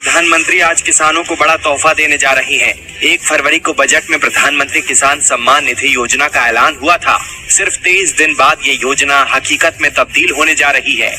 प्रधानमंत्री आज किसानों को बड़ा तोहफा देने जा रही हैं। 1 फरवरी को बजट में प्रधानमंत्री किसान सम्मान निधि योजना का ऐलान हुआ था। सिर्फ 23 दिन बाद ये योजना हकीकत में तब्दील होने जा रही है।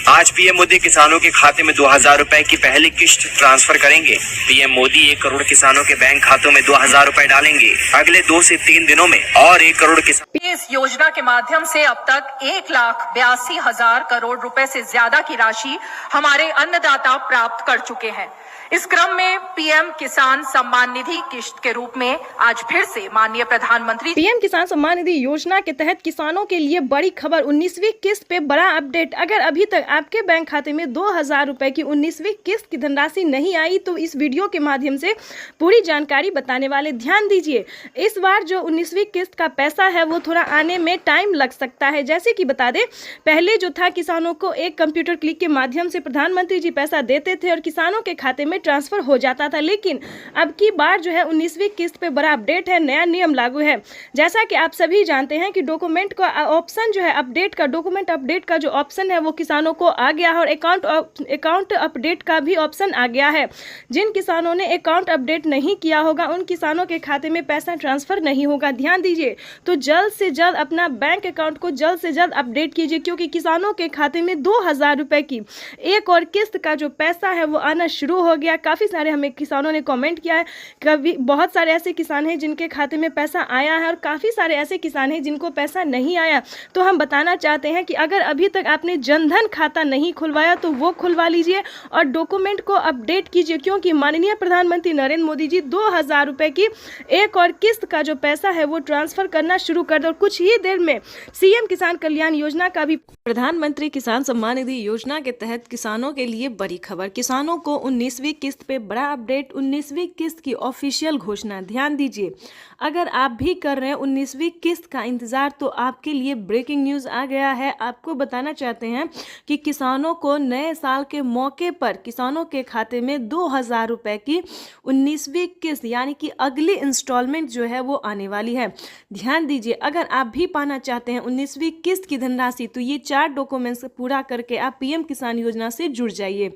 आज पीएम मोदी किसानों के खाते में 2000 रुपए की पहली किश्त ट्रांसफर करेंगे। पीएम मोदी 1 करोड़ किसानों के बैंक खातों में 2000 रुपए डालेंगे। अगले 2 से 3 दिनों में और 1 करोड़ किसान इस योजना के माध्यम से अब तक 1,82,000 करोड़ रुपए से ज्यादा की राशि हमारे अन्नदाता प्राप्त कर चुके हैं। इस क्रम में पीएम किसान सम्मान निधि किश्त के रूप में आज फिर से माननीय प्रधानमंत्री पीएम किसान सम्मान निधि योजना के तहत किसानों के लिए बड़ी खबर। 19वीं किस्त पे बड़ा अपडेट। अगर अभी तक आपके बैंक खाते में 2000 रुपए की 19वीं किस्त की धनराशि नहीं आई तो इस वीडियो के माध्यम से पूरी जानकारी बताने वाले। ध्यान दीजिए, इस बार जो 19वीं किस्त का पैसा है वो थोड़ा आने में टाइम लग सकता है। जैसे कि बता दें, पहले जो था किसानों को एक कंप्यूटर क्लिक के माध्यम से प्रधानमंत्री जी पैसा देते थे और किसानों के खाते में ट्रांसफर हो जाता था। लेकिन अब की बार जो है 19वीं किस्त पे बड़ा अपडेट है, नया नियम लागू है। जैसा कि आप सभी जानते हैं कि डॉक्यूमेंट का ऑप्शन जो है अपडेट का, डॉक्यूमेंट अपडेट का जो ऑप्शन है वो किसानों को आ गया है और अकाउंट अपडेट का भी ऑप्शन आ गया है। जिन किसानों ने अकाउंट अपडेट नहीं किया होगा उन किसानों के खाते में पैसा ट्रांसफर नहीं होगा। ध्यान दीजिए, तो जल्द से जल्द अपना बैंक अकाउंट को जल्द से जल्द अपडेट कीजिए, क्योंकि किसानों के खाते में 2000 रुपए की एक और किस्त का जो पैसा है वो आना शुरू हो गया। काफ़ी सारे हमें किसानों ने कमेंट किया है। कभी बहुत सारे ऐसे किसान हैं जिनके खाते में पैसा आया है और काफ़ी सारे ऐसे किसान हैं जिनको पैसा नहीं आया। तो हम बताना चाहते हैं कि अगर अभी तक आपने जनधन खाता नहीं खुलवाया तो वो खुलवा लीजिए और डॉक्यूमेंट को अपडेट कीजिए, क्योंकि माननीय प्रधानमंत्री नरेंद्र मोदी जी 2000 रुपए की एक और किस्त का जो पैसा है वो ट्रांसफर करना शुरू कर दो। और कुछ ही देर में सीएम किसान कल्याण योजना का भी, प्रधानमंत्री किसान सम्मान निधि योजना के तहत किसानों के लिए बड़ी खबर। किसानों को 19वीं किस्त पे बड़ा अपडेट, 19वीं किस्त की ऑफिशियल घोषणा। ध्यान दीजिए, अगर आप भी कर रहे हैं 19वीं किस्त का इंतजार तो आपके लिए ब्रेकिंग न्यूज़ आ गया है। आपको बताना चाहते हैं कि किसानों को नए साल के मौके पर किसानों के खाते में 2000 रुपए की 19वीं किस्त यानी कि अगली इंस्टॉलमेंट जो है वो आने वाली है। ध्यान दीजिए, अगर आप भी पाना चाहते हैं 19वीं किस्त की धनराशि तो ये 4 डॉक्यूमेंट्स पूरा करके आप पीएम किसान योजना से जुड़ जाइए।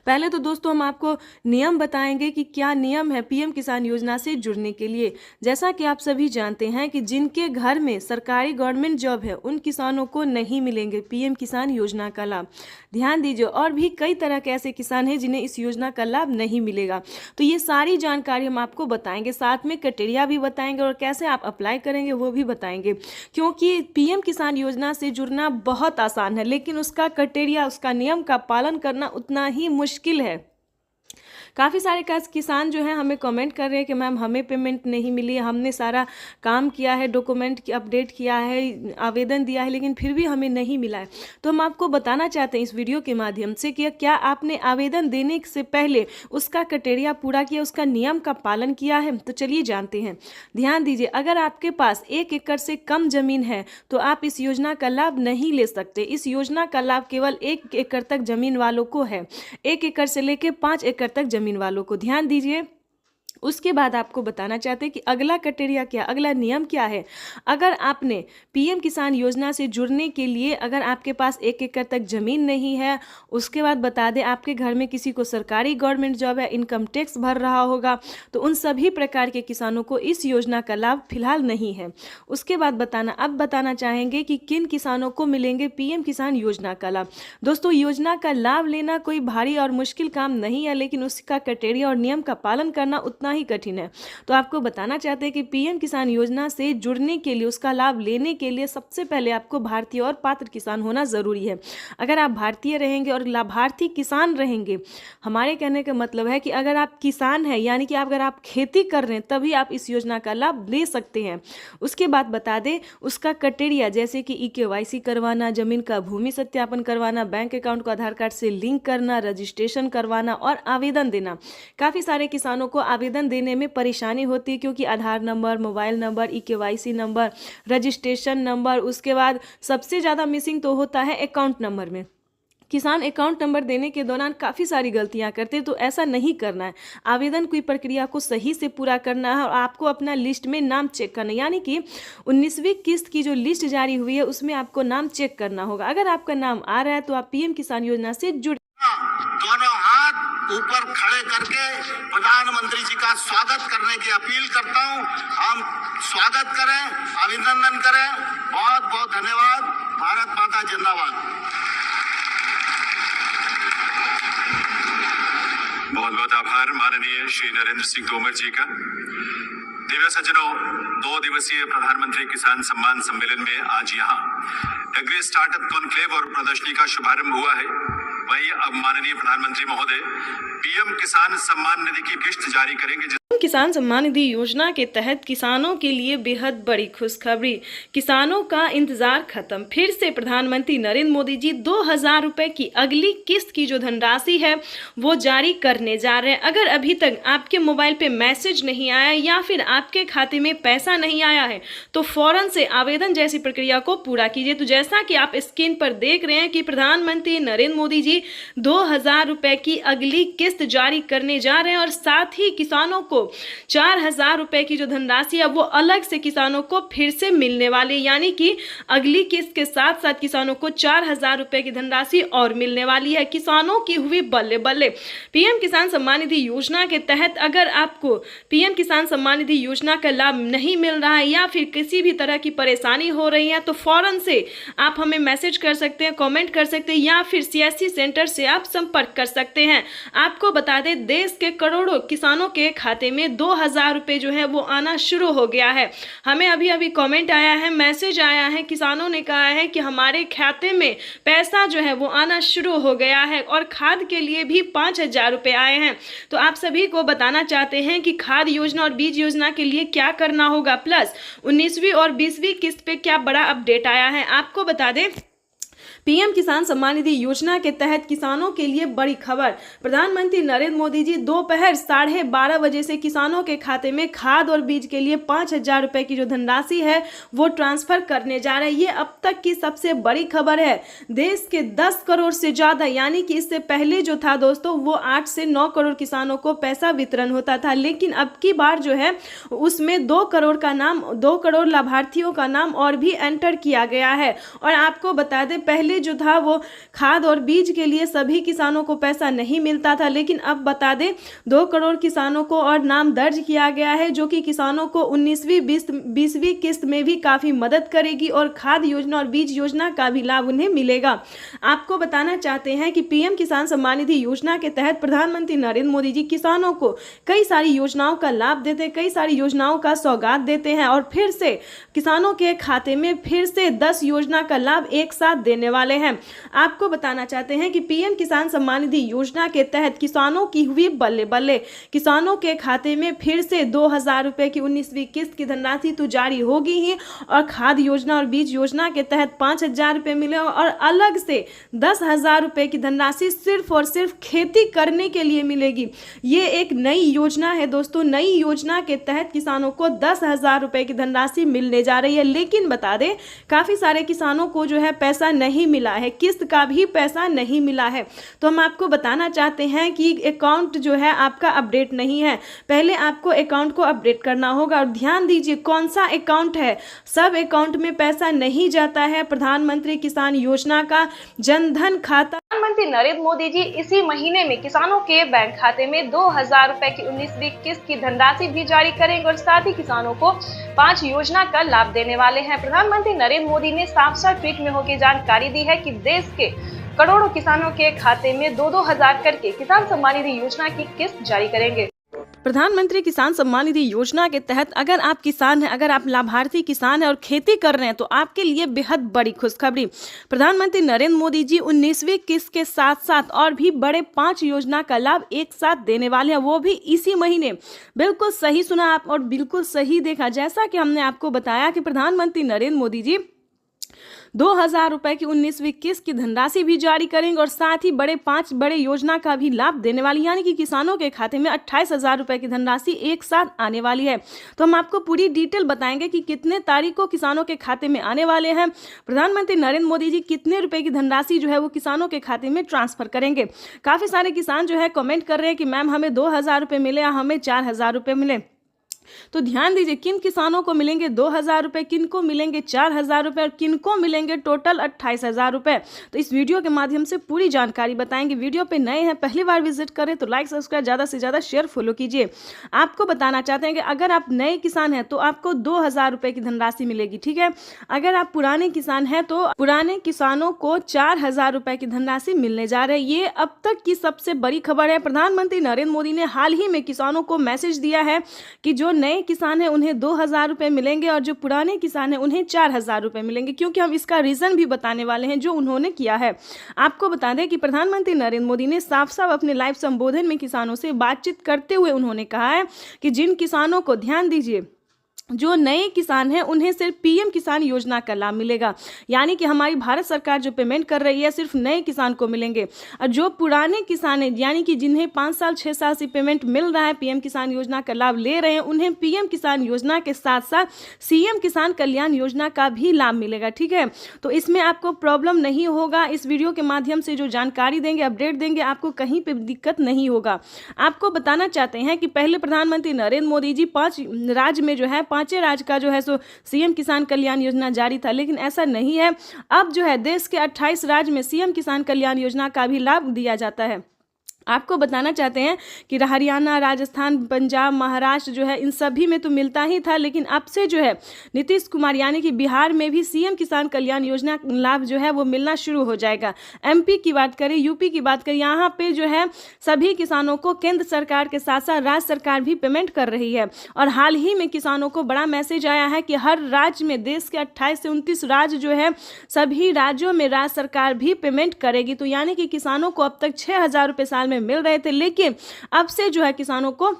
पहले तो दोस्तों हम आपको नियम बताएंगे कि क्या नियम है पीएम किसान योजना से जुड़ने के लिए। जैसा कि आप सभी जानते हैं कि जिनके घर में सरकारी गवर्नमेंट जॉब है उन किसानों को नहीं मिलेंगे पीएम किसान योजना का लाभ। ध्यान दीजिए, और भी कई तरह के ऐसे किसान हैं जिन्हें इस योजना का लाभ नहीं मिलेगा। तो ये सारी जानकारी हम आपको बताएंगे, साथ में क्राइटेरिया भी बताएंगे और कैसे आप अप्लाई करेंगे वो भी बताएंगे। क्योंकि पीएम किसान योजना से जुड़ना बहुत आसान है, लेकिन उसका क्राइटेरिया, उसका नियम का पालन करना उतना ही मुश्किल है। काफ़ी सारे किसान जो हैं हमें कमेंट कर रहे हैं कि मैम हमें पेमेंट नहीं मिली, हमने सारा काम किया है, डॉक्यूमेंट की अपडेट किया है, आवेदन दिया है, लेकिन फिर भी हमें नहीं मिला है। तो हम आपको बताना चाहते हैं इस वीडियो के माध्यम से कि क्या आपने आवेदन देने से पहले उसका क्राइटेरिया पूरा किया, उसका नियम का पालन किया है। तो चलिए जानते हैं। ध्यान दीजिए, अगर आपके पास 1 एकड़ से कम जमीन है तो आप इस योजना का लाभ नहीं ले सकते। इस योजना का लाभ केवल 1 एकड़ तक जमीन वालों को है, 1 एकड़ से लेकर 5 एकड़ तक जमीन वालों को। ध्यान दीजिए, उसके बाद आपको बताना चाहते हैं कि अगला क्राइटेरिया क्या, अगला नियम क्या है। अगर आपने पीएम किसान योजना से जुड़ने के लिए, अगर आपके पास 1 एकड़ तक जमीन नहीं है, उसके बाद बता दें आपके घर में किसी को सरकारी गवर्नमेंट जॉब है, इनकम टैक्स भर रहा होगा, तो उन सभी प्रकार के किसानों को इस योजना का लाभ फिलहाल नहीं है। उसके बाद अब बताना चाहेंगे कि किन किसानों को मिलेंगे पीएम किसान योजना का लाभ। दोस्तों, योजना का लाभ लेना कोई भारी और मुश्किल काम नहीं है, लेकिन उसका क्राइटेरिया और नियम का पालन करना उतना ही कठिन है। तो आपको बताना चाहते हैं कि पीएम किसान योजना से जुड़ने के लिए, उसका लाभ लेने के लिए सबसे पहले आपको भारतीय और पात्र किसान होना जरूरी है। अगर आप भारतीय रहेंगे और लाभार्थी किसान रहेंगे, हमारे कहने का मतलब है कि अगर आप किसान हैं यानी कि अगर आप खेती कर रहे हैं तभी आप इस योजना का लाभ ले सकते हैं। उसके बाद बता दें उसका क्राइटेरिया, जैसे कि EKYC करवाना, जमीन का भूमि सत्यापन करवाना, बैंक अकाउंट को आधार कार्ड से लिंक करना, रजिस्ट्रेशन करवाना और आवेदन देना। काफ़ी सारे किसानों को आवेदन देने में परेशानी होती है, क्योंकि Aadhaar number, mobile number, EKYC number, registration number, उसके बाद सबसे ज़्यादा मिसिंग तो होता है अकाउंट नंबर में। किसान अकाउंट नंबर देने के दौरान काफ़ी सारी गलतियां करते हैं, तो ऐसा नहीं करना है। आवेदन की प्रक्रिया को सही से पूरा करना है और आपको अपना लिस्ट में नाम चेक करना है, यानी कि 19वीं किस्त की जो लिस्ट जारी हुई है उसमें आपको नाम चेक करना होगा। अगर आपका नाम आ रहा है तो आप पीएम किसान योजना से जुड़। दोनों हाथ ऊपर खड़े करके प्रधानमंत्री जी का स्वागत करने की अपील करता हूं। हम स्वागत करें, अभिनंदन करें। बहुत बहुत धन्यवाद। भारत माता जिंदाबाद। बहुत बहुत आभार माननीय श्री नरेंद्र सिंह तोमर जी का। दिव्य सज्जनों, 2 दिवसीय प्रधानमंत्री किसान सम्मान सम्मेलन में आज यहाँ एग्री स्टार्टअप कॉन्क्लेव और प्रदर्शनी का शुभारंभ हुआ है। वहीं अब माननीय प्रधानमंत्री महोदय पीएम किसान सम्मान निधि की किस्त जारी करेंगे। किसान सम्मान निधि योजना के तहत किसानों के लिए बेहद बड़ी खुशखबरी। किसानों का इंतजार खत्म। फिर से प्रधानमंत्री नरेंद्र मोदी जी 2000 रुपए की अगली किस्त की जो धनराशि है वो जारी करने जा रहे हैं। अगर अभी तक आपके मोबाइल पे मैसेज नहीं आया या फिर आपके खाते में पैसा नहीं आया है तो फौरन से आवेदन जैसी प्रक्रिया को पूरा कीजिए। तो जैसा कि आप स्क्रीन पर देख रहे हैं कि प्रधानमंत्री नरेंद्र मोदी जी 2000 रुपए की अगली किस्त जारी करने जा रहे हैं और साथ ही किसानों को 4000 रुपए की जो धनराशि है वो अलग से किसानों को फिर से मिलने वाली, यानी कि अगली किस्त के साथ साथ किसानों को 4000 रुपए की धनराशि और मिलने वाली है। किसानों की हुई बल्ले बल्ले। पीएम किसान सम्मान निधि योजना के तहत अगर आपको पीएम किसान सम्मान निधि योजना का लाभ नहीं मिल रहा है या फिर किसी भी तरह की परेशानी हो रही है तो फौरन से आप हमें मैसेज कर सकते हैं, कमेंट कर सकते हैं या फिर सीएससी सेंटर से आप संपर्क कर सकते हैं। आपको बता दें, देश के करोड़ों किसानों के खाते में 2000 रुपए जो है वो आना शुरू हो गया है। हमें अभी अभी कमेंट आया है, मैसेज आया है, किसानों ने कहा है कि हमारे खाते में पैसा जो है वो आना शुरू हो गया है और खाद के लिए भी 5000 रुपए आए हैं। तो आप सभी को बताना चाहते हैं कि खाद योजना और बीज योजना के लिए क्या करना होगा, प्लस 19वीं और 20वीं किस्त पे क्या बड़ा अपडेट आया है। आपको बता दें, पीएम किसान सम्मान निधि योजना के तहत किसानों के लिए बड़ी खबर। प्रधानमंत्री नरेंद्र मोदी जी दोपहर 12:30 बजे से किसानों के खाते में खाद और बीज के लिए 5000 रुपए की जो धनराशि है वो ट्रांसफर करने जा रहे हैं। ये अब तक की सबसे बड़ी खबर है। देश के 10 करोड़ से ज्यादा, यानी कि इससे पहले जो था दोस्तों वो 8 से 9 करोड़ किसानों को पैसा वितरण होता था, लेकिन अब की बार जो है उसमें 2 करोड़ लाभार्थियों का नाम और भी एंटर किया गया है। और आपको बता दें, पहले जो था वो खाद और बीज के लिए सभी किसानों को पैसा नहीं मिलता था, लेकिन अब बता दें 2 करोड़ किसानों को और नाम दर्ज किया गया है, जो कि किसानों को 19वीं 20वीं किस्त में भी काफी मदद करेगी और खाद योजना और बीज योजना का भी लाभ उन्हें मिलेगा। आपको बताना चाहते हैं कि पीएम किसान सम्मान निधि योजना के तहत प्रधानमंत्री नरेंद्र मोदी जी किसानों को कई सारी योजनाओं का लाभ देते हैं, कई सारी योजनाओं का सौगात देते हैं और फिर से किसानों के खाते में फिर से 10 योजना का लाभ एक साथ देने वाले हैं। आपको बताना चाहते हैं कि पीएम किसान सम्मान निधि योजना के तहत किसानों की हुई बल्ले बल्ले। किसानों के खाते में फिर से 2000 रुपए की 19वीं किस्त की धनराशि तो जारी होगी ही और खाद योजना और बीज योजना के तहत 5000 रुपए मिले और अलग से 10,000 रुपए की धनराशि सिर्फ और सिर्फ खेती करने के लिए मिलेगी। ये एक नई योजना है दोस्तों। नई योजना के तहत किसानों को 10,000 रुपए की धनराशि मिलने जा रही है, लेकिन बता दें काफी सारे किसानों को जो है पैसा नहीं मिला है, किस्त का भी पैसा नहीं मिला है। तो हम आपको बताना चाहते हैं कि अकाउंट जो है आपका अपडेट नहीं है। पहले आपको अकाउंट को अपडेट करना होगा और ध्यान दीजिए कौन सा अकाउंट है। सब अकाउंट में पैसा नहीं जाता है। प्रधानमंत्री किसान योजना का जनधन खाता प्रधानमंत्री नरेंद्र मोदी जी इसी महीने में किसानों के बैंक खाते में 2000 रुपए की 19वीं किस्त की धनराशि भी जारी करेंगे और साथ ही किसानों को 5 योजना का लाभ देने वाले हैं। प्रधानमंत्री नरेंद्र मोदी ने साफ-साफ ट्वीट में होकर जानकारी दी है कि देश के करोड़ों किसानों के खाते में 2-2 हजार करके किसान सम्मान निधि योजना की किस्त जारी करेंगे। प्रधानमंत्री किसान सम्मान निधि योजना के तहत अगर आप किसान हैं, अगर आप लाभार्थी किसान हैं और खेती कर रहे हैं तो आपके लिए बेहद बड़ी खुशखबरी। प्रधानमंत्री नरेंद्र मोदी जी 19वीं किस्त के साथ साथ और भी बड़े 5 योजना का लाभ एक साथ देने वाले हैं, वो भी इसी महीने। बिल्कुल सही सुना आप और बिल्कुल सही देखा। जैसा कि हमने आपको बताया कि प्रधानमंत्री नरेंद्र मोदी जी 2000 रुपए की 19वीं किस्त की धनराशि भी जारी करेंगे और साथ ही 5 बड़े योजना का भी लाभ देने वाली, यानी कि किसानों के खाते में 28,000 रुपए की धनराशि एक साथ आने वाली है। तो हम आपको पूरी डिटेल बताएंगे कि कितने तारीख को किसानों के खाते में आने वाले हैं। प्रधानमंत्री नरेंद्र मोदी जी कितने रुपए की धनराशि जो है वो किसानों के खाते में ट्रांसफर करेंगे। काफी सारे किसान जो है कमेंट कर रहे हैं कि मैम हमें 2000 रुपए मिले या हमें 4000 रुपए मिले। तो ध्यान दीजिए किन किसानों को मिलेंगे 2,000 रुपये, किन को मिलेंगे 4,000 रुपये और किन को मिलेंगे टोटल 28,000 रुपये। तो इस वीडियो के माध्यम से पूरी जानकारी बताएंगे। वीडियो पे नए हैं, पहली बार विजिट करें तो लाइक सब्सक्राइब ज़्यादा से ज़्यादा शेयर फॉलो कीजिए। आपको बताना चाहते हैं कि अगर आप नए किसान हैं तो आपको 2,000 रुपये की धनराशि मिलेगी, ठीक है। अगर आप पुराने किसान हैं तो पुराने किसानों को 4,000 रुपये की धनराशि मिलने जा रही है। ये अब तक की सबसे बड़ी खबर है। प्रधानमंत्री नरेंद्र मोदी ने हाल ही में किसानों को मैसेज दिया है कि जो नए किसान हैं उन्हें 2,000 रुपये मिलेंगे और जो पुराने किसान हैं उन्हें 4,000 रुपये मिलेंगे, क्योंकि हम इसका रीज़न भी बताने वाले हैं जो उन्होंने किया है। आपको बता दें कि प्रधानमंत्री नरेंद्र मोदी ने साफ साफ अपने लाइव संबोधन में किसानों से बातचीत करते हुए उन्होंने कहा है कि जिन किसानों को, ध्यान दीजिए, जो नए किसान हैं उन्हें सिर्फ पीएम किसान योजना का लाभ मिलेगा, यानी कि हमारी भारत सरकार जो पेमेंट कर रही है सिर्फ नए किसान को मिलेंगे। और जो पुराने किसान हैं, यानी कि जिन्हें 5 साल 6 साल से पेमेंट मिल रहा है, पीएम किसान योजना का लाभ ले रहे हैं, उन्हें पीएम किसान योजना के साथ साथ सीएम किसान कल्याण योजना का भी लाभ मिलेगा, ठीक है। तो इसमें आपको प्रॉब्लम नहीं होगा। इस वीडियो के माध्यम से जो जानकारी देंगे, अपडेट देंगे, आपको कहीं पर दिक्कत नहीं होगा। आपको बताना चाहते हैं कि पहले प्रधानमंत्री नरेंद्र मोदी जी 5 राज्य में जो है, 5 राज्य का जो है सो सीएम किसान कल्याण योजना जारी था, लेकिन ऐसा नहीं है। अब जो है देश के 28 राज्य में सीएम किसान कल्याण योजना का भी लाभ दिया जाता है। आपको बताना चाहते हैं कि हरियाणा, राजस्थान, पंजाब, महाराष्ट्र जो है इन सभी में तो मिलता ही था, लेकिन अब से जो है नीतीश कुमार यानी कि बिहार में भी सीएम किसान कल्याण योजना लाभ जो है वो मिलना शुरू हो जाएगा। एमपी की बात करें, यूपी की बात करें, यहाँ पे जो है सभी किसानों को केंद्र सरकार के साथ साथ राज्य सरकार भी पेमेंट कर रही है। और हाल ही में किसानों को बड़ा मैसेज आया है कि हर राज्य में, देश के 28 से 29 राज्य जो है, सभी राज्यों में राज्य सरकार भी पेमेंट करेगी। तो यानी कि किसानों को अब तक 6,000 रुपये साल में मिल रहे थे, लेकिन अब से जो है किसानों को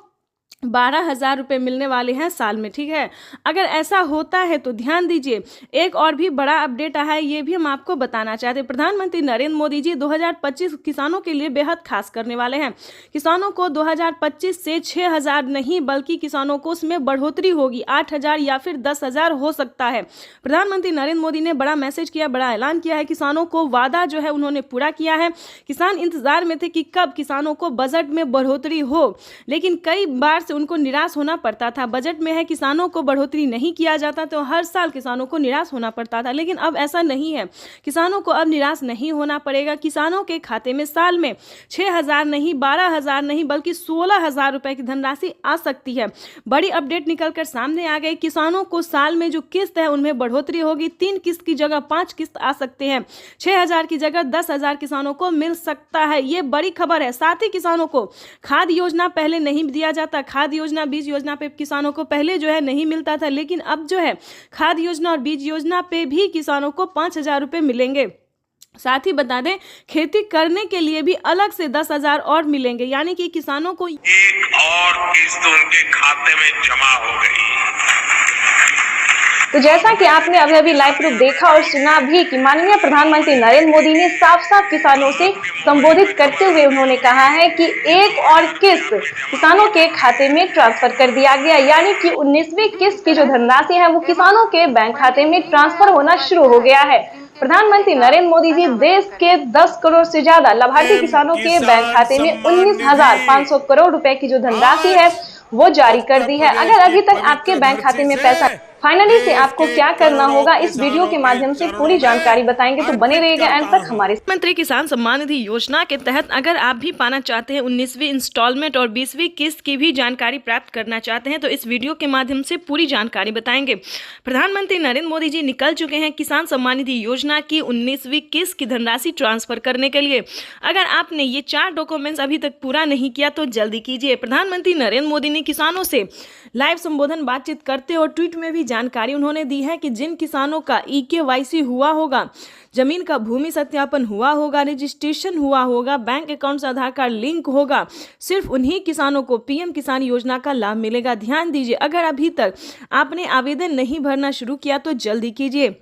12,000 रुपये मिलने वाले हैं साल में, ठीक है। अगर ऐसा होता है तो ध्यान दीजिए, एक और भी बड़ा अपडेट आया है, ये भी हम आपको बताना चाहते हैं। प्रधानमंत्री नरेंद्र मोदी जी 2025 किसानों के लिए बेहद खास करने वाले हैं। किसानों को 2025 से 6,000 नहीं बल्कि किसानों को उसमें बढ़ोतरी होगी, 8,000 या फिर 10,000 हो सकता है। प्रधानमंत्री नरेंद्र मोदी ने बड़ा मैसेज किया, बड़ा ऐलान किया है। किसानों को वादा जो है उन्होंने पूरा किया है। किसान इंतजार में थे कि कब किसानों को बजट में बढ़ोतरी हो, लेकिन कई बार उनको निराश होना पड़ता था। बजट में है किसानों को बढ़ोतरी नहीं किया जाता तो हर साल किसानों को निराश होना पड़ता था, लेकिन अब ऐसा नहीं है। किसानों को अब निराश नहीं होना पड़ेगा। किसानों के खाते में साल में 6,000 नहीं, 12,000 नहीं बल्कि 16,000 रुपए की धनराशि आ सकती है। बड़ी अपडेट निकलकर सामने आ गई। किसानों को साल में जो किस्त है उनमें बढ़ोतरी होगी। 3 किस्त की जगह 5 किस्त आ सकते हैं। 6,000 की जगह 10,000 किसानों को मिल सकता है। ये बड़ी खबर है। साथ ही किसानों को खाद योजना पहले नहीं दिया जाता, खाद योजना, बीज योजना पे किसानों को पहले जो है नहीं मिलता था, लेकिन अब जो है खाद योजना और बीज योजना पे भी किसानों को 5,000 रुपये मिलेंगे। साथ ही बता दें, खेती करने के लिए भी अलग से 10,000 और मिलेंगे, यानी कि किसानों को एक और किस्त उनके खाते में जमा हो गई। तो जैसा कि आपने अभी लाइव प्रूफ देखा और सुना भी कि माननीय प्रधानमंत्री नरेंद्र मोदी ने साफ साफ किसानों से संबोधित करते हुए उन्होंने कहा है कि एक और किस्त किसानों के खाते में ट्रांसफर कर दिया गया, यानी कि 19वीं किस्त की जो धनराशि है वो किसानों के बैंक खाते में ट्रांसफर होना शुरू हो गया है। प्रधानमंत्री नरेंद्र मोदी जी देश के 10 करोड़ से ज्यादा लाभार्थी किसानों के बैंक खाते में 19,500 करोड़ रुपए की जो धनराशि है वो जारी कर दी है। अगर अभी तक आपके बैंक खाते में पैसा फाइनली से आपको क्या करना होगा, इस वीडियो के माध्यम से पूरी जानकारी बताएंगे, तो बने रहिएगा एंड तक हमारे। प्रधानमंत्री किसान सम्मान निधि योजना के तहत अगर आप भी पाना चाहते हैं 19वीं इंस्टॉलमेंट और 20वीं किस्त की भी जानकारी प्राप्त करना चाहते हैं तो इस वीडियो के माध्यम से पूरी जानकारी बताएंगे। प्रधानमंत्री नरेंद्र मोदी जी निकल चुके हैं किसान सम्मान निधि योजना की 19वीं किस्त की धनराशि ट्रांसफर करने के लिए। अगर आपने ये 4 डॉक्यूमेंट्स अभी तक पूरा नहीं किया तो जल्दी कीजिए। प्रधानमंत्री नरेंद्र मोदी ने किसानों से लाइव संबोधन बातचीत करते और ट्वीट में भी जानकारी उन्होंने दी है कि जिन किसानों का EKYC हुआ होगा, जमीन का भूमि सत्यापन हुआ होगा, रजिस्ट्रेशन हुआ होगा, बैंक अकाउंट से आधार कार्ड लिंक होगा, सिर्फ उन्हीं किसानों को पीएम किसान योजना का लाभ मिलेगा। ध्यान दीजिए, अगर अभी तक आपने आवेदन नहीं भरना शुरू किया तो जल्दी कीजिए।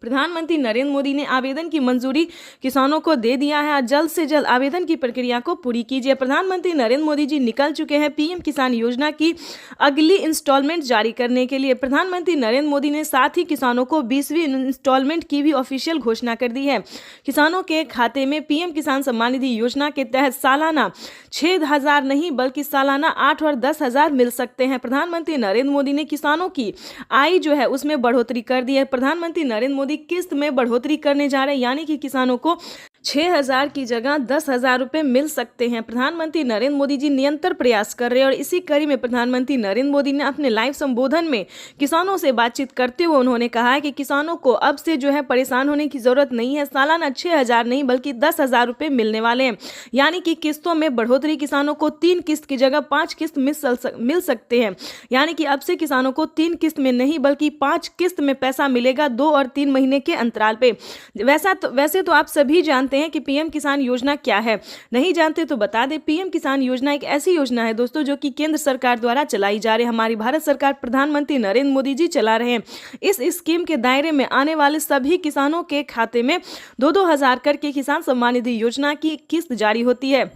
प्रधानमंत्री नरेंद्र मोदी ने आवेदन की मंजूरी किसानों को दे दिया है। जल्द से जल्द आवेदन की प्रक्रिया को पूरी कीजिए। प्रधानमंत्री नरेंद्र मोदी जी निकल चुके हैं पीएम किसान योजना की अगली इंस्टॉलमेंट जारी करने के लिए। प्रधानमंत्री नरेंद्र मोदी ने साथ ही किसानों को 20वीं इंस्टॉलमेंट की भी ऑफिशियल घोषणा कर दी है। किसानों के खाते में पीएम किसान सम्मान निधि योजना के तहत सालाना 6,000 नहीं बल्कि सालाना 8 और 10,000 मिल सकते हैं। प्रधानमंत्री नरेंद्र मोदी ने किसानों की आय जो है उसमें बढ़ोतरी कर दी है। प्रधानमंत्री नरेंद्र मोदी किस्त में बढ़ोतरी करने जा रहे हैं, यानी कि किसानों को 6,000 की जगह 10,000 रुपए मिल सकते हैं। प्रधानमंत्री नरेंद्र मोदी जी निरंतर प्रयास कर रहे हैं और इसी कड़ी में प्रधानमंत्री नरेंद्र मोदी ने अपने लाइव संबोधन में किसानों से बातचीत करते हुए उन्होंने कहा है कि किसानों को अब से जो है परेशान होने की जरूरत नहीं है। सालाना 6,000 नहीं बल्कि 10,000 रुपए मिलने वाले हैं, यानी कि किस्तों में बढ़ोतरी। किसानों को 3 किस्त की जगह 5 किस्त मिल सकते हैं, यानी कि अब से किसानों को 3 किस्त में नहीं बल्कि 5 किस्त में पैसा मिलेगा 2 और 3 महीने के अंतराल पे। वैसे तो आप सभी जानते हैं कि पीएम किसान योजना क्या है। नहीं जानते तो बता दें, पीएम किसान योजना एक ऐसी योजना है दोस्तों जो कि केंद्र सरकार द्वारा चलाई जा रही है। हमारी भारत सरकार प्रधानमंत्री नरेंद्र मोदी जी चला रहे हैं। इस स्कीम के दायरे में आने वाले सभी किसानों के खाते में 2-2 हज़ार करके किसान सम्मान निधि योजना की किस्त जारी होती है।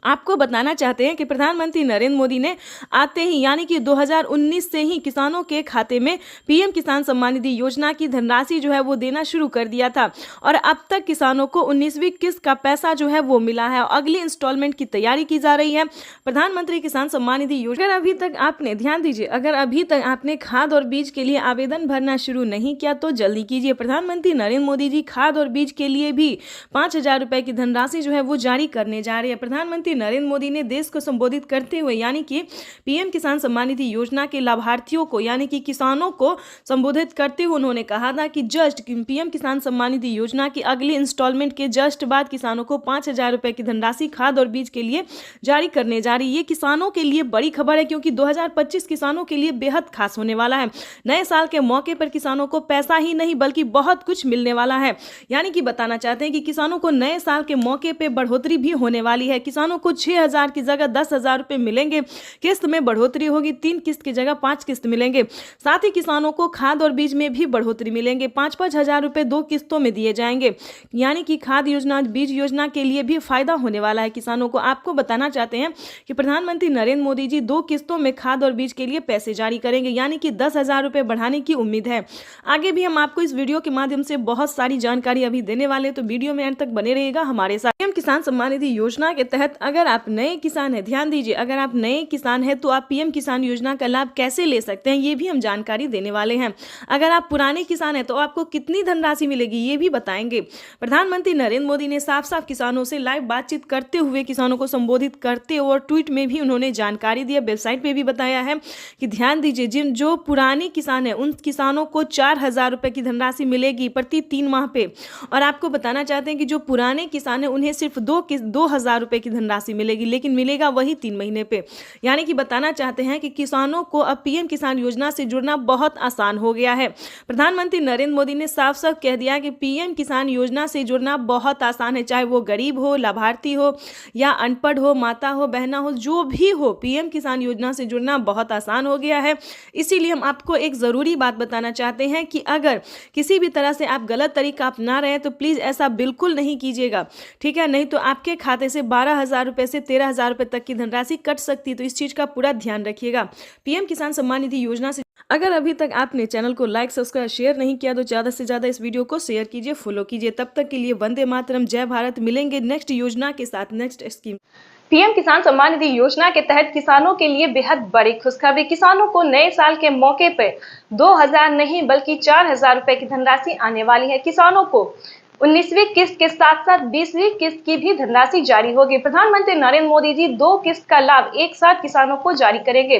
आपको बताना चाहते हैं कि प्रधानमंत्री नरेंद्र मोदी ने आते ही यानी कि 2019 से ही किसानों के खाते में पीएम किसान सम्मान निधि योजना की धनराशि जो है वो देना शुरू कर दिया था और अब तक किसानों को 19वीं किस्त का पैसा जो है वो मिला है। अगली इंस्टॉलमेंट की तैयारी की जा रही है। प्रधानमंत्री किसान सम्मान निधि योजना अगर अभी तक आपने ध्यान दीजिए, अगर अभी तक आपने खाद और बीज के लिए आवेदन भरना शुरू नहीं किया तो जल्दी कीजिए। प्रधानमंत्री नरेंद्र मोदी जी खाद और बीज के लिए भी 5,000 रुपए की धनराशि जो है वो जारी करने जा रही है। प्रधानमंत्री नरेंद्र मोदी ने देश को संबोधित करते हुए यानी कि पीएम किसान सम्मान निधि योजना के लाभार्थियों को यानी कि किसानों को संबोधित करते हुए उन्होंने कहा था कि जस्ट पीएम किसान सम्मान निधि योजना की अगली इंस्टॉलमेंट के जस्ट बाद किसानों को 5,000 रुपए की धनराशि खाद और बीज के लिए जारी करने जा रही है। ये किसानों के लिए बड़ी खबर है क्योंकि 2025 किसानों के लिए बेहद खास होने वाला है। नए साल के मौके पर किसानों को पैसा ही नहीं बल्कि बहुत कुछ मिलने वाला है, यानी कि बताना चाहते हैं कि किसानों को नए साल के मौके पर बढ़ोतरी भी होने वाली है। किसानों को 6,000 की जगह 10,000 रुपए मिलेंगे। किस्त में बढ़ोतरी होगी, 3 किस्त की जगह 5 किस्त मिलेंगे। साथ ही किसानों को खाद और बीज में भी बढ़ोतरी मिलेंगे। 5-5 हज़ार रुपए 2 किस्तों में दिए जाएंगे, यानी कि खाद योजना बीज योजना के लिए भी फायदा होने वाला है किसानों को। आपको बताना चाहते हैं कि प्रधानमंत्री नरेंद्र मोदी जी 2 किस्तों में खाद और बीज के लिए पैसे जारी करेंगे, यानी कि 10,000 रुपए बढ़ाने की उम्मीद है। आगे भी हम आपको इस वीडियो के माध्यम से बहुत सारी जानकारी अभी देने वाले, तो वीडियो में अंत तक बने रहिएगा हमारे साथ। पीएम किसान सम्मान निधि योजना के तहत अगर आप नए किसान हैं, ध्यान दीजिए, अगर आप नए किसान हैं तो आप पीएम किसान योजना का लाभ कैसे ले सकते हैं ये भी हम जानकारी देने वाले हैं। अगर आप पुराने किसान हैं तो आपको कितनी धनराशि मिलेगी ये भी बताएंगे। प्रधानमंत्री नरेंद्र मोदी ने साफ साफ किसानों से लाइव बातचीत करते हुए किसानों को संबोधित करते हुए और ट्वीट में भी उन्होंने जानकारी दी, वेबसाइट पे भी बताया है कि ध्यान दीजिए, जिन जो पुराने किसान हैं उन किसानों को 4,000 रुपए की धनराशि मिलेगी प्रति 3 माह पे। और आपको बताना चाहते हैं कि जो पुराने किसान हैं उन्हें सिर्फ 2,000 रुपए की धनराशि मिलेगी, लेकिन मिलेगा वही 3 महीने पे। यानी कि बताना चाहते हैं कि किसानों को अब पीएम किसान योजना से जुड़ना बहुत आसान हो गया है। प्रधानमंत्री नरेंद्र मोदी ने साफ साफ कह दिया कि पीएम किसान योजना से जुड़ना बहुत आसान है, चाहे वो गरीब हो, लाभार्थी हो या अनपढ़ हो, माता हो, बहना हो, जो भी हो, पीएम किसान योजना से जुड़ना बहुत आसान हो गया है। इसीलिए हम आपको एक ज़रूरी बात बताना चाहते हैं कि अगर किसी भी तरह से आप गलत तरीका अपना रहे हैं तो प्लीज़ ऐसा बिल्कुल नहीं कीजिएगा, ठीक है? नहीं तो आपके खाते से 12,000 रुपये से 13,000 रुपये तक की धनराशि कट सकती है, तो इस चीज़ का पूरा ध्यान रखिएगा। पीएम किसान सम्मान निधि योजना से अगर अभी तक आपने चैनल को लाइक सब्सक्राइब शेयर नहीं किया तो ज़्यादा से ज़्यादा इस वीडियो को शेयर कीजिए, फॉलो कीजिए। तब तक के लिए वंदे मातरम, जय भारत। मिलेंगे नेक्स्ट योजना के साथ, नेक्स्ट स्कीम। पीएम किसान सम्मान निधि योजना के तहत किसानों के लिए बेहद बड़ी खुशखबरी। किसानों को नए साल के मौके पर 2,000 नहीं बल्कि 4,000 रुपए की धनराशि आने वाली है। किसानों को 19वीं किस्त के साथ साथ 20वीं किस्त की भी धनराशि जारी होगी। प्रधानमंत्री नरेंद्र मोदी जी 2 किस्त का लाभ एक साथ किसानों को जारी करेंगे।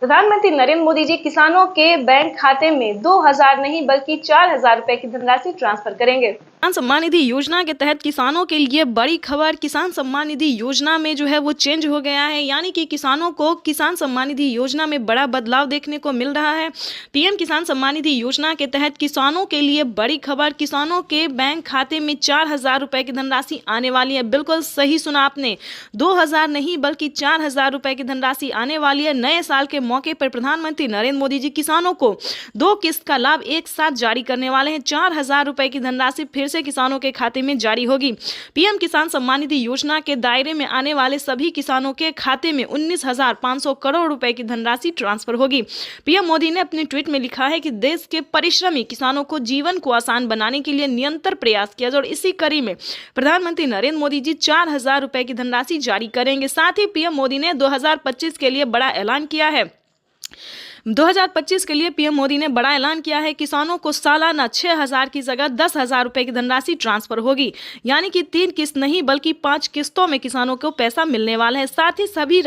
प्रधानमंत्री नरेंद्र मोदी जी किसानों के बैंक खाते में 2,000 नहीं बल्कि 4,000 रुपए की धनराशि ट्रांसफर करेंगे। किसान सम्मान निधि योजना के तहत किसानों के लिए बड़ी खबर। किसान सम्मान निधि योजना में जो है वो चेंज हो गया है, यानी कि किसानों को किसान सम्मान निधि योजना में बड़ा बदलाव देखने को मिल रहा है। पीएम किसान सम्मान निधि योजना के तहत किसानों के लिए बड़ी खबर। किसानों के बैंक खाते में 4,000 रुपए की धनराशि आने वाली है। बिल्कुल सही सुना आपने, 2,000 नहीं बल्कि 4,000 रुपए की धनराशि आने वाली है। नए साल के मौके पर प्रधानमंत्री नरेंद्र मोदी जी किसानों को 2 किस्त का लाभ एक साथ जारी करने वाले हैं। 4,000 रुपए की धनराशि फिर से किसानों के खाते में जारी होगी। पीएम किसान सम्मान निधि योजना के दायरे में आने वाले सभी किसानों के खाते में 19,500 करोड़ रुपए की धनराशि ट्रांसफर होगी। पीएम मोदी ने अपने ट्वीट में लिखा है कि देश के परिश्रमी किसानों को जीवन को आसान बनाने के लिए निरंतर प्रयास किया जाए और इसी कड़ी में प्रधानमंत्री नरेंद्र मोदी जी 4,000 रुपए की धनराशि जारी करेंगे। साथ ही पीएम मोदी ने 2025 के लिए बड़ा ऐलान किया है। 2025 के लिए पीएम मोदी ने बड़ा ऐलान किया है। किसानों को सालाना 6,000 की जगह 10,000 रुपए की धनराशि ट्रांसफर होगी, यानी कि 3 किस्त नहीं बल्कि 5 किस्तों में किसानों को पैसा मिलने वाला है। साथ ही सभी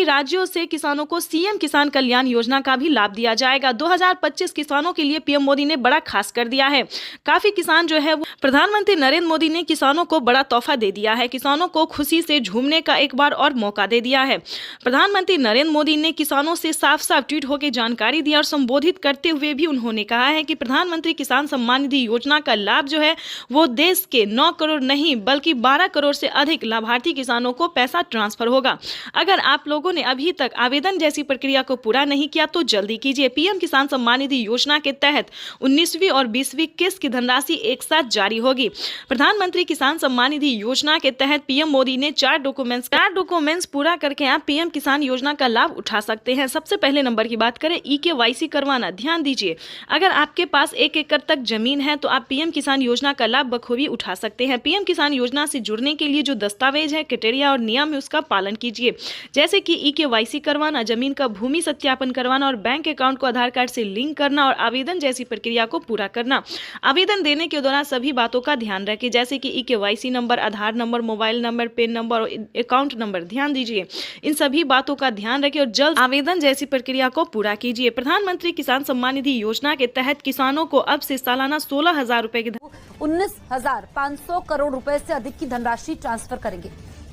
राज्यों से किसानों को सीएम किसान कल्याण योजना का भी लाभ दिया जाएगा। 2025 किसानों के लिए पीएम मोदी ने बड़ा खास कर दिया है। काफी किसान जो है वो प्रधानमंत्री नरेंद्र मोदी ने किसानों को बड़ा तोहफा दे दिया है। किसानों को खुशी से झूमने का एक बार और मौका दे दिया है। प्रधानमंत्री नरेंद्र मोदी ने किसानों से साफ ट्वीट होकर जानकारी दी और संबोधित करते हुए भी उन्होंने कहा है कि प्रधानमंत्री किसान सम्मान निधि योजना का लाभ जो है वो देश के 9 करोड़ नहीं बल्कि 12 करोड़ से अधिक लाभार्थी किसानों को पैसा ट्रांसफर होगा। अगर आप लोगों ने अभी तक आवेदन जैसी प्रक्रिया को पूरा नहीं किया तो जल्दी कीजिए। पीएम किसान सम्मान निधि योजना के तहत 19वीं और 20वीं किस्त की धनराशि एक साथ जारी होगी। प्रधानमंत्री किसान सम्मान निधि योजना के तहत पीएम मोदी ने 4 डॉक्यूमेंट्स पूरा करके आप पीएम किसान योजना का लाभ उठा सकते हैं। सबसे पहले नंबर की बात करें, EKYC करवाना। ध्यान दीजिए, अगर आपके पास 1 एकड़ तक जमीन है तो आप पीएम किसान योजना का लाभ बखूबी उठा सकते हैं। पीएम किसान योजना से जुड़ने के लिए जो दस्तावेज है, क्राइटेरिया और नियम है उसका पालन कीजिए, जैसे कि EKYC करवाना, जमीन का भूमि सत्यापन करवाना और बैंक अकाउंट को आधार कार्ड से लिंक करना और आवेदन जैसी प्रक्रिया को पूरा करना। आवेदन देने के दौरान सभी बातों का ध्यान रखें, जैसे कि EKYC number, Aadhaar number, mobile number, PAN number और अकाउंट नंबर। ध्यान दीजिए, इन सभी बातों का ध्यान रखें और जल्द आवेदन जैसी प्रक्रिया को पूरा कीजिए। प्रधानमंत्री किसान सम्मान निधि योजना के तहत किसानों को अब से सालाना 16,000 रुपए की 19,500 करोड़ रुपए से अधिक की धनराशि ट्रांसफर करेंगे।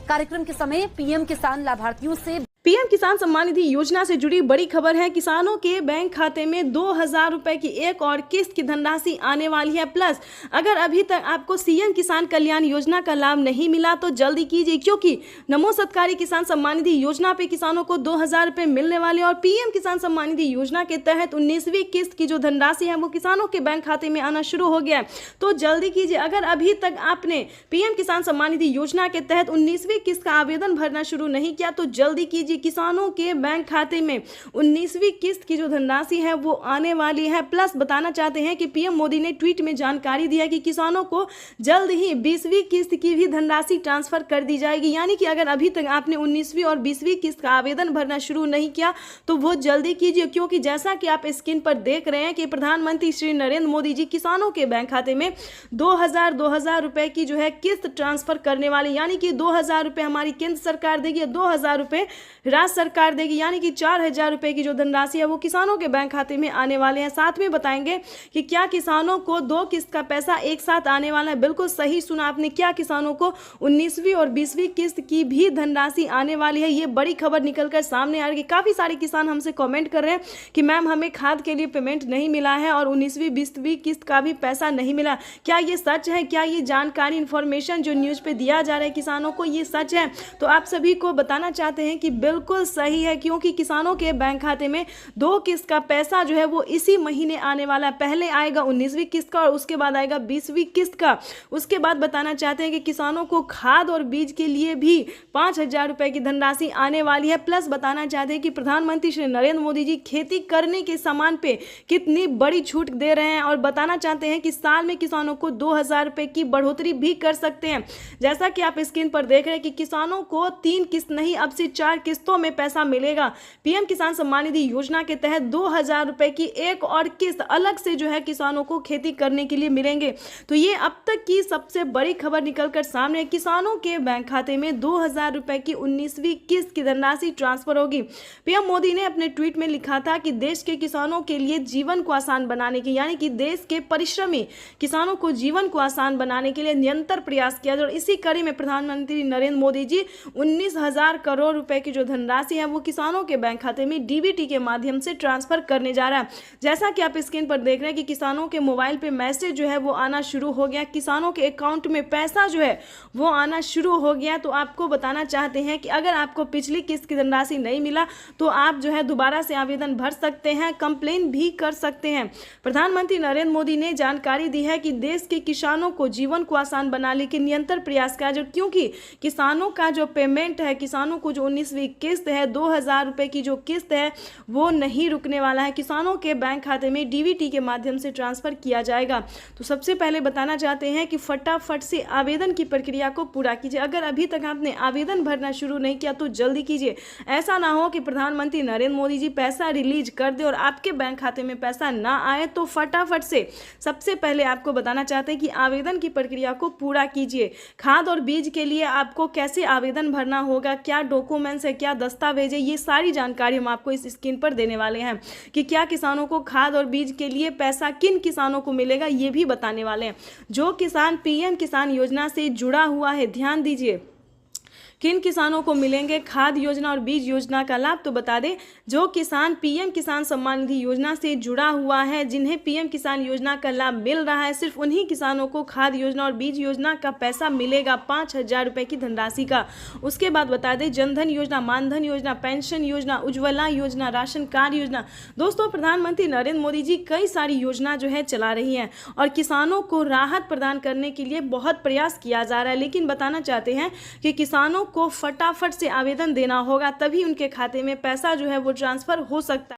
कार्यक्रम के समय पीएम किसान लाभार्थियों से पीएम किसान सम्मान निधि योजना से जुड़ी बड़ी खबर है। किसानों के बैंक खाते में 2,000 रुपए की एक और किस्त की धनराशि आने वाली है। प्लस अगर अभी तक आपको सीएम किसान कल्याण योजना का लाभ नहीं मिला तो जल्दी कीजिए, क्योंकि नमो सत्कारी किसान सम्मान निधि योजना पे किसानों को 2,000 रुपए मिलने वाले और पीएम किसान सम्मान निधि योजना के तहत 19वीं किस्त की जो धनराशि है वो किसानों के बैंक खाते में आना शुरू हो गया है। तो जल्दी कीजिए, अगर अभी तक आपने पीएम किसान सम्मान निधि योजना के तहत 19वीं किस्त का आवेदन भरना शुरू नहीं किया तो जल्दी कीजिए। किसानों के बैंक खाते में 19वीं किस्त की जो धनराशि है वो आने वाली है। प्लस बताना चाहते हैं कि पीएम मोदी ने ट्वीट में जानकारी दी है कि किसानों को जल्द ही 20वीं किस्त की भी धनराशि ट्रांसफर कर दी जाएगी, यानी कि अगर अभी तक आपने 19वीं और 20वीं किस्त का आवेदन भरना शुरू नहीं किया तो वो जल्दी कीजिए, क्योंकि जैसा कि आप स्क्रीन पर देख रहे हैं कि प्रधानमंत्री श्री नरेंद्र मोदी जी किसानों के बैंक खाते में 2,000 रुपए की जो है किस्त ट्रांसफर करने वाले, यानी कि 2,000 रुपए हमारी केंद्र सरकार देगी, 2,000 रुपए राज्य सरकार देगी, यानी कि 4,000 रुपए की जो धनराशि है वो किसानों के बैंक खाते में आने वाले हैं। साथ में बताएंगे कि क्या किसानों को 2 किस्त का पैसा एक साथ आने वाला है। बिल्कुल सही सुना आपने, क्या किसानों को 19वीं और 20वीं किस्त की भी धनराशि आने वाली है। ये बड़ी खबर निकलकर सामने आ रही है। काफी सारे किसान हमसे कमेंट कर रहे हैं कि मैम हमें खाद के लिए पेमेंट नहीं मिला है और 19वीं 20वीं किस्त का भी पैसा नहीं मिला। क्या ये सच है? क्या ये जानकारी इन्फॉर्मेशन जो न्यूज पे दिया जा रहा है किसानों को ये सच है? तो आप सभी को बताना चाहते हैं कि बिल्कुल सही है, क्योंकि किसानों के बैंक खाते में 2 किस्त का पैसा जो है वो इसी महीने आने वाला है। पहले आएगा 19वीं किस्त का और उसके बाद आएगा 20वीं किस्त का। उसके बाद बताना चाहते हैं कि किसानों को खाद और बीज के लिए भी 5,000 रुपए की धनराशि आने वाली है। प्लस बताना चाहते हैं कि प्रधानमंत्री श्री नरेंद्र मोदी जी खेती करने के सामान पे कितनी बड़ी छूट दे रहे हैं और बताना चाहते हैं कि साल में किसानों को 2,000 रुपए की बढ़ोतरी भी कर सकते हैं। जैसा कि आप स्क्रीन पर देख रहे हैं कि किसानों को 3 किस्त नहीं अब से 4 किस्तों में पैसा मिलेगा। पीएम किसान सम्मान निधि योजना के तहत 2,000 रुपए की एक और किस्त अलग से जो है किसानों को खेती करने के लिए मिलेंगे। तो ये अब तक की सबसे बड़ी खबर निकलकर सामने, किसानों के बैंक खाते में 2,000 रुपए की 19वीं किस्त की धनराशि ट्रांसफर होगी। पीएम मोदी ने अपने ट्वीट में लिखा था कि देश के किसानों के लिए जीवन को आसान बनाने के, यानी कि देश के परिश्रमी किसानों को जीवन को आसान बनाने के लिए निरंतर प्रयास किया जाए। और इसी कड़ी में प्रधानमंत्री नरेंद्र मोदी जी 19,000 करोड़ रुपए की जो धनराशि है वो किसानों के बैंक खाते में डीबीटी के माध्यम से ट्रांसफर करने जा रहा है। जैसा कि आप स्क्रीन पर देख रहे हैं कि किसानों के मोबाइल पे मैसेज जो है वो आना शुरू हो गया, किसानों के अकाउंट में पैसा जो है वो आना शुरू हो गया। तो आपको बताना चाहते हैं कि अगर आपको पिछली किस्त की धनराशि नहीं मिला तो आप जो है दोबारा से आवेदन भर सकते हैं, कंप्लेन भी कर सकते हैं। प्रधानमंत्री नरेंद्र मोदी ने जानकारी दी है कि देश के किसानों को जीवन को आसान बनाने के निरंतर प्रयास किया जाए, क्योंकि किसानों का जो पेमेंट है, किसानों को जो 19वीं किस्त है 2000 रुपए की जो किस्त है वो नहीं रुकने वाला है, किसानों के बैंक खाते में डीबीटी के माध्यम से ट्रांसफर किया जाएगा। तो सबसे पहले बताना चाहते हैं कि फटाफट से आवेदन की प्रक्रिया को पूरा कीजिए। अगर अभी तक आपने आवेदन भरना शुरू नहीं किया तो जल्दी कीजिए। ऐसा ना हो कि प्रधानमंत्री नरेंद्र मोदी जी पैसा रिलीज कर दे और आपके बैंक खाते में पैसा ना आए। तो फटाफट से सबसे पहले आपको बताना चाहते हैं कि आवेदन की प्रक्रिया को पूरा कीजिए। खाद और बीज के लिए आपको कैसे आवेदन भरना होगा, क्या डॉक्यूमेंट्स है, क्या दस्तावेज है, ये सारी जानकारी हम आपको इस स्क्रीन पर देने वाले हैं कि क्या किसानों को खाद और बीज के लिए पैसा किन किसानों को मिलेगा ये भी बताने वाले हैं। जो किसान पीएम किसान योजना से जुड़ा हुआ है, ध्यान दीजिए किन किसानों को मिलेंगे खाद योजना और बीज योजना का लाभ। तो बता दें, जो किसान पीएम किसान सम्मान निधि योजना से जुड़ा हुआ है, जिन्हें पीएम किसान योजना का लाभ मिल रहा है, सिर्फ उन्हीं किसानों को खाद योजना और बीज योजना का पैसा मिलेगा 5000 रुपए की धनराशि का। उसके बाद बता दें, जनधन योजना, मानधन योजना, पेंशन योजना, उज्ज्वला योजना, राशन कार्ड योजना। दोस्तों, प्रधानमंत्री नरेंद्र मोदी जी कई सारी योजना जो है चला रही हैं और किसानों को राहत प्रदान करने के लिए बहुत प्रयास किया जा रहा है। लेकिन बताना चाहते हैं कि किसानों को फटाफट से आवेदन देना होगा, तभी उनके खाते में पैसा जो है वो ट्रांसफर हो सकता है।